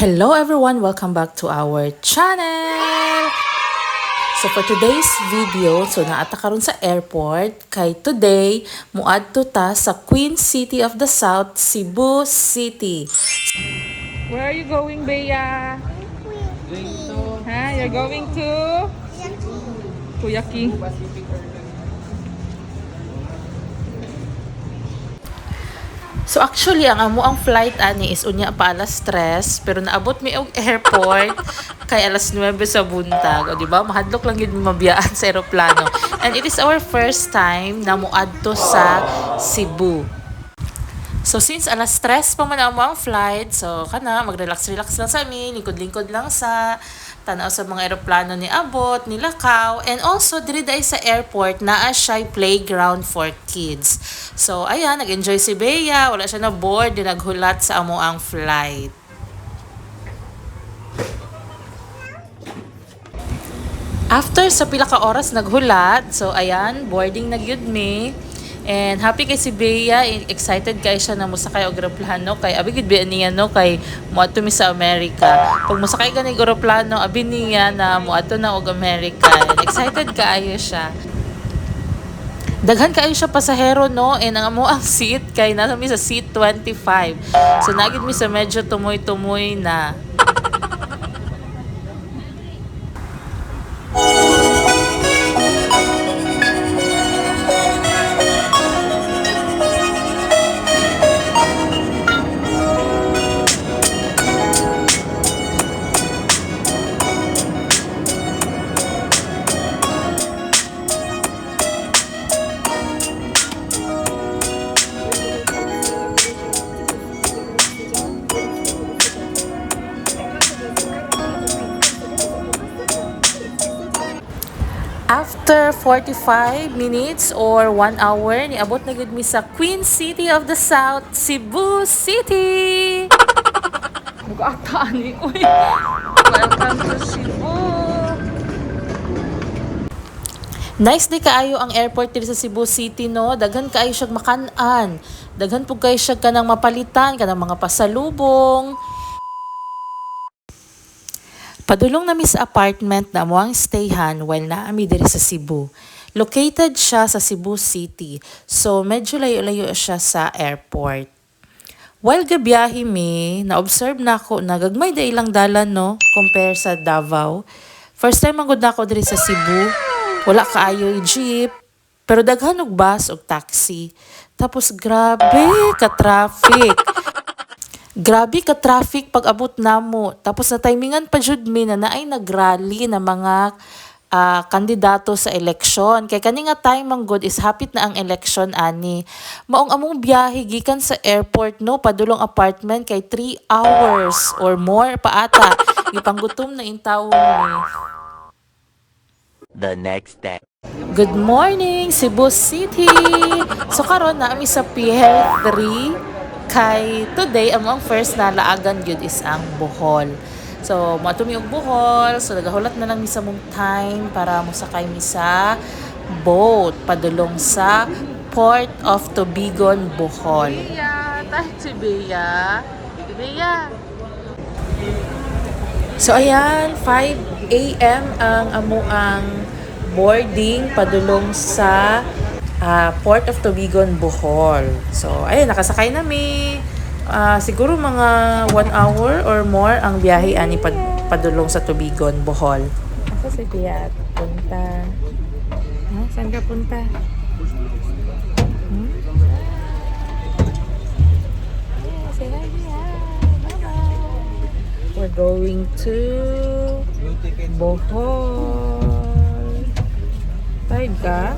Hello everyone! Welcome back to our channel! So for today's video, naata karon sa airport kay today muadto ta sa Queen City of the South, Cebu City. Where are you going, Bea? You're going to Kuyaki. So actually, ang flight ani is unya pa alas 3, pero naabot mi og airport kay alas 9 sa buntag. O di ba? Mahadlok lang yun mabiyaan sa eroplano. And it is our first time na muadto sa Cebu. So since alas 3 pa man ang flight, so mag-relax-relax lang sa amin, lingkod-lingkod lang sa tanaw sa mga eroplano ni abot, ni lakaw, and also diri dai sa airport naa siya playground for kids. So ayan, nag-enjoy si Bea, wala siya na bored, di naghulat sa amo ang flight. After sa pila ka oras naghulat, so ayan, boarding na gyud mi. And happy kay si Bea, excited kay siya na musakay og eroplano kay abi gid ba niya no kay moadto mi sa Amerika. Pag musakay ganing eroplano, abi niya na moadto na og Amerika. And excited kaayo siya. Daghan kaayo siya pasahero no, and ang amo ang seat kay nasa mi sa seat 25. So nagid mi sa medyo tumoy-tumoy na. After 45 minutes or 1 hour, niabot na gud mi sa Queen City of the South, Cebu City! Nag-ata ni, uy! Welcome to Cebu! Nice di kaayo ang airport diri sa Cebu City, no? Daghan kaayo siya makan-an. Daghan pug kaayo siya kanang mapalitan, kanang mga pasalubong. Padulong nami sa apartment na amuang stayhan while naami diri sa Cebu. Located siya sa Cebu City, so medyo layo-layo siya sa airport. While gabiyahe mi, na-observe na ako na gagmay da ilang dalan no, compare sa Davao. First time ang gud nako diri sa Cebu, wala kaayo jeep, pero daghan og bus og taxi. Tapos grabe ka traffic. Grabe ka traffic pag abot namo. Tapos na timingan pa jud mi na naay nagrally na mga kandidato sa eleksyon. Kay kani nga time man good is hapit na ang eleksyon ani. Maong among biyahe gikan sa airport no padulong apartment kay 3 hours or more pa ata. Gipanggutom na intawon mi. The next day. Good morning, Cebu City! So karon na ami sa Pier 3 kay today among first na laagan gyud is ang Bohol. So moadto mi og Bohol, so nagahulat na lang mi sa mong time para mosakay mi sa boat padulong sa Port of Tubigon, Bohol. Bea, tayo si Bea. Bea. So ayan, 5 AM ang amuang boarding padulong sa Port of Tubigon, Bohol. So, ayun, nakasakay na mi. Siguro mga 1 hour or more ang biyahe ani padulong sa Tubigon, Bohol. Asa si Tia punta? Saan ka punta? Say hi, Tia. Bye-bye. We're going to Bohol. Tide ka?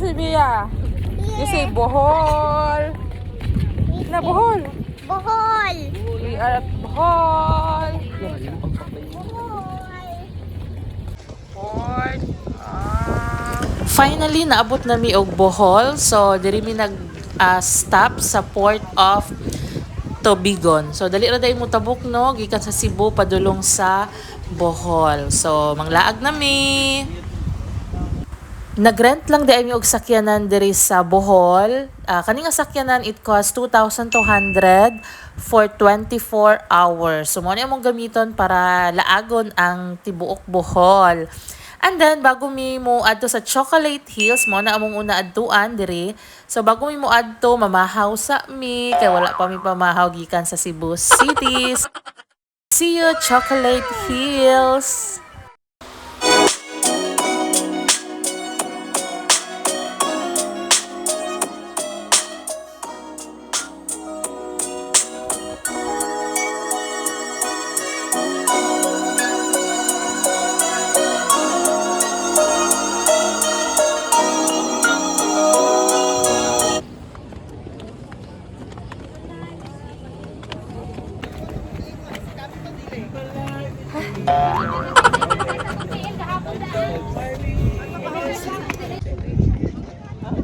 Si Bea. You say Bohol. Na Bohol. Bohol. We are at Bohol. Bohol. Finally naabot na mi og Bohol. So diri mi nag stop sa Port of to Bigon. So dali ra day mo tabok no gikan sa Cebu padulong sa Bohol. So manglaag na mi. Nagrent lang di mi og sakyanan diri sa Bohol. Kani nga sakyanan it cost 2,200 for 24 hours. So mo ni among gamiton para laagon ang tibuok Bohol. And then bago mi mo adto sa Chocolate Hills mo na among una adtuan diri. So bago mi mo adto mamahaw sa mi kay wala pa mi pamahaw gikan sa Cebu City. See you Chocolate Hills.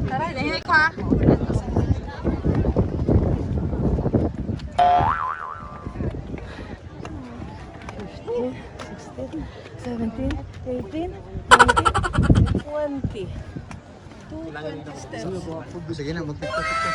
Tara, nahinig ko ha. 17, 18, 19, 20. Sige na, mag-tiktok ka.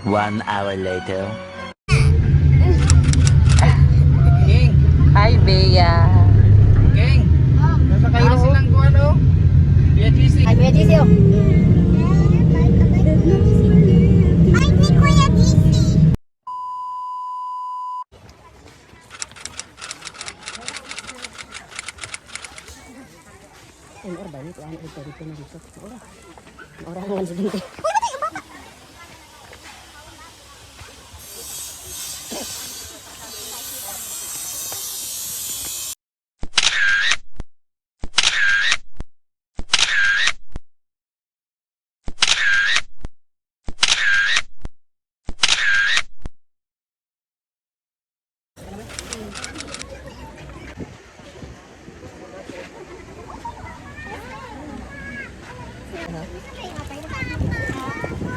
One hour later. Hi, Bea. Geng! Nasa kayo silang kuha, no? Kuya GC. Ay, Kuya GC, oh. Ay, ni Kuya GC. Orang man sa dito.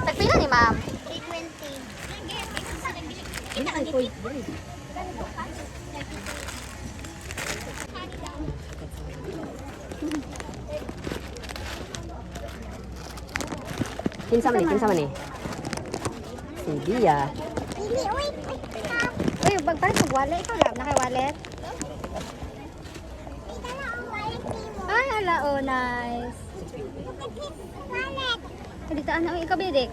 Tagpila ni ma'am. 320. Ini kan kuy. Kinsa man ni? Si Bia. Ini, uy. Uy, bagtan sa wallet ikaw lang nakay wallet. Ay, ala oh, nice. Kalitaan na ikaw bidik.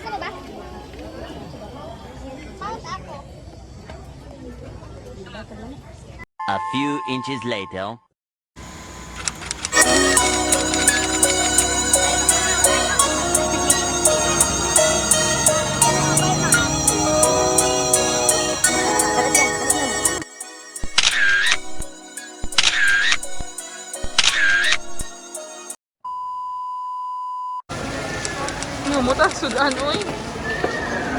Sino ba? A few inches later. Numutas sudan, uy.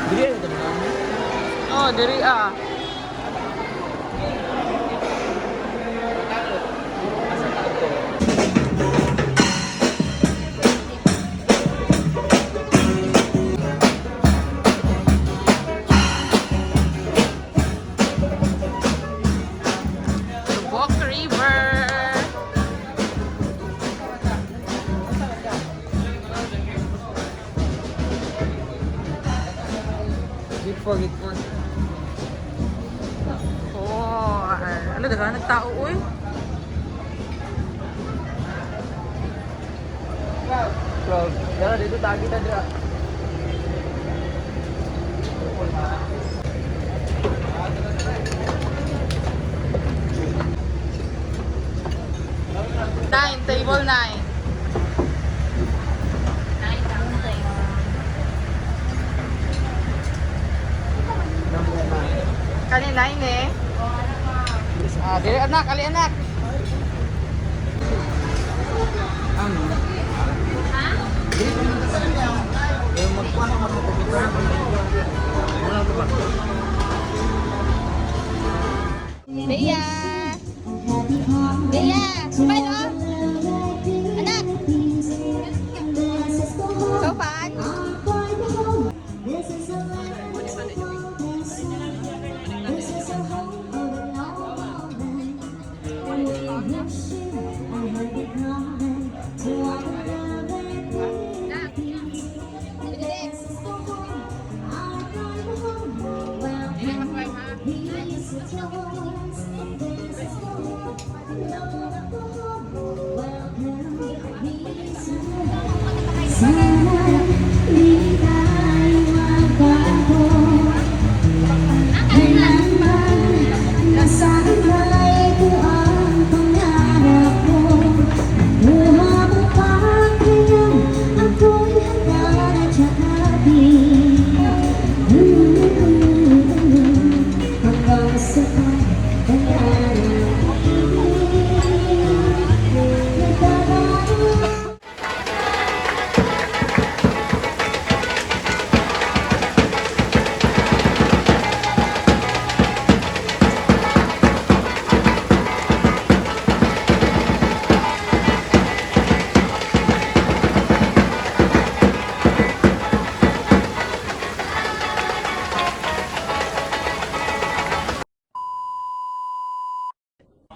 Dili na ito na. Oh, diri ah. Subok River. Git for. Oh, ano daga nagtao uy. Cloud. Dara dito tagi ta dira. Table 9. kanina ini. Diri anak, ali anak. Bea! Bea! Smile, oh! Anak! So fun!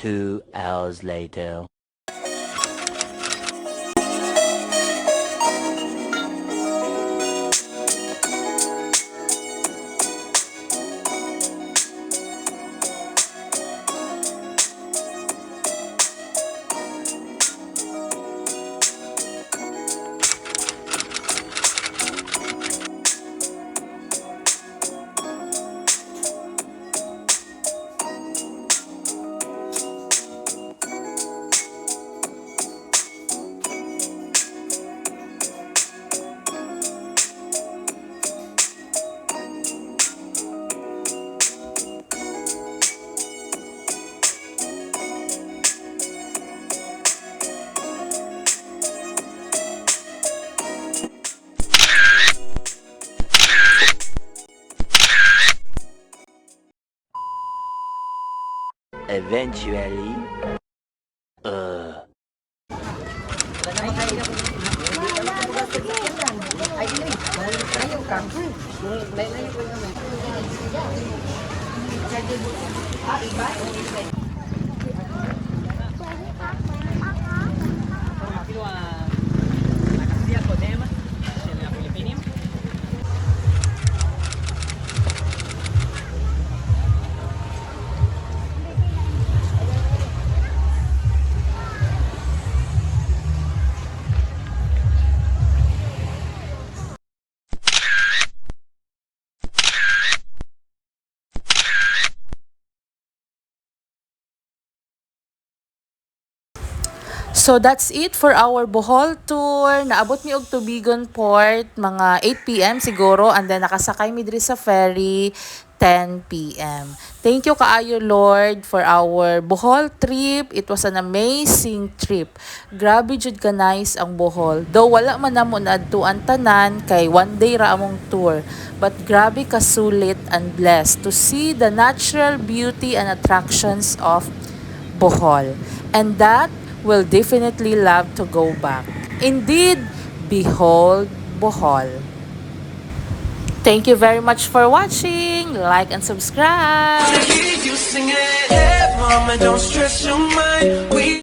Two hours later. Eventually, So that's it for our Bohol tour. Naabot mi og Tubigon Port mga 8 p.m. siguro, and then nakasakay mi diri sa ferry 10 p.m. Thank you kaayo Lord for our Bohol trip. It was an amazing trip. Grabe jud ka nice ang Bohol. Though wala man namo naadtuan tanan kay one day ra among tour, but grabe ka sulit and blessed to see the natural beauty and attractions of Bohol. And that will definitely love to go back. Indeed, behold Bohol. Thank you very much for watching. Like and subscribe. You sing it, hey, mama, don't stress your mind.